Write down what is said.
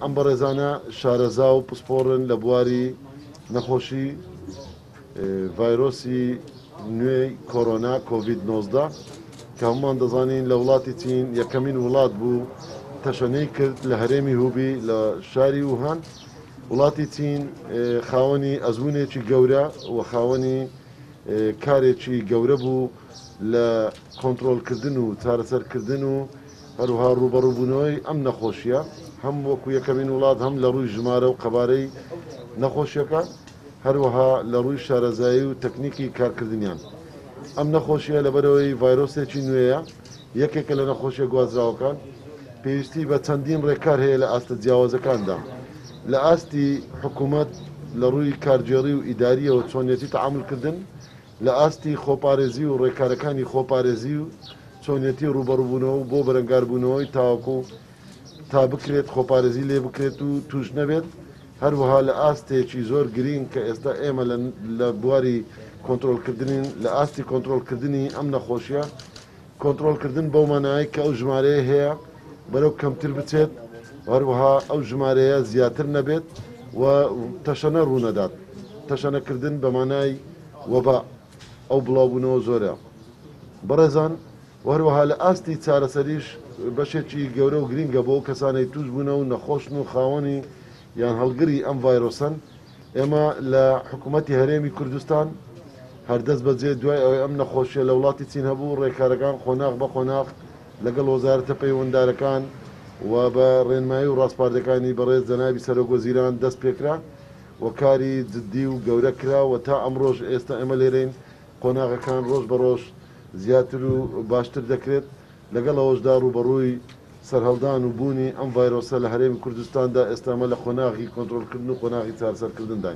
ئەم بەڕێزانە شارەزا و پسپۆڕن لە بواری نەخۆشی ڤایرۆسی نوێی کۆرۆنا کۆڤید 19 کە هەمومان دەزانین لە وڵاتی چین یەکەمین وڵات بوو تەشەنەی کرد لە هەرێمی هوبی لە شاری ووهان. وڵاتی چین خاوەنی ئەزمونێکی گەورە و خاوەنی کارێکی گەورە بوو لە کۆنتترۆلکردن و چارەسەرکردن و هەروها ڕوبەڕووبوونەوەی ئەم نەخۆشیە هەم وەکو یەکەمین وڵات هەم لە ڕووی ژمارە و قەبارەی نەخۆشیەکە هەروەها لە ڕووی شارەزایی و تەکنیکی کارکردنیان. ئەم نەخۆشیە لەبەرەوەی ڤایرۆسێکی نوێیە یەکێکە لە نەخۆشیە گوازراوەکان پێویستی بە چەندین ڕێکار هەیە لە ئاستە جیاوازەکاندا لە ئاستی حکوومەت لە ڕووی کارگێڕی و ئیداریەوە چۆنیەتی تەعاملکردن لە ئاستی خۆپارێزی و ڕێکارەکانی خۆپارێزی و چۆنیەتی ڕوبەڕووبوونەوە بۆ بەرەنگاربوونەوەی تاوەکو تا بکرێت خۆپارێزی لێ بکرێت و توش نەبێت. هەروەها لە ئاستێکی زۆر گرنگ کە ئێستا ئێمە لە بواری کۆنتترۆلکردنین لە ئاستی کۆنتترۆلکردنی ئەم نەخۆشیە کۆنتترۆلکردن بەو مانایی کە ئەو ژمارەیە هەیە بەرەو کەمتر بچێت هەروەها ئەو ژمارەیە زیاتر نەبێت و تەشەنە ڕوونەدات. تەشەنەکردن بە مانای وەبا ئەو بڵاوبوونەوە زۆرە بەڕێزان. وهروەها لە ئاستی چارەسەریش بەشێکی گەورە و گرینگە بۆ کەسانەی توش بوونە و نەخۆشن و خاوەنی یان هەڵگری ئەم ڤایرۆسن. ئێمە لە حکوومەتی هەرێمی کوردستان هەردەست بەجێ دوای ئەوەی ئەم نەخۆشیە لە وڵاتی چین هەبوو ڕێکارەکان خۆناغ بە خۆناغ لەگەڵ وەزارەتە پەیوەنددارەکان و بە ڕێنمایی و ڕاستپاردەکانی بەڕێز جەنابی سەرۆکوەزیران دەست پێکرا و کاری جددی و گەورە کرا و تا ئەمڕۆژ ئێستا ئێمە لێرەین قۆناغەکان ڕۆژ بە ڕۆژ زیاتر و باشتر دەکرێت لەگەڵ ئەوەشدا ڕوبەڕووی سەرهەڵدان و بوونی ئەم ڤایرۆسە لە هەرێمی کوردستاندا ئێستامە لە قۆناغی کۆنتترۆلکردن و قۆناغی چارەسەرکردن داین.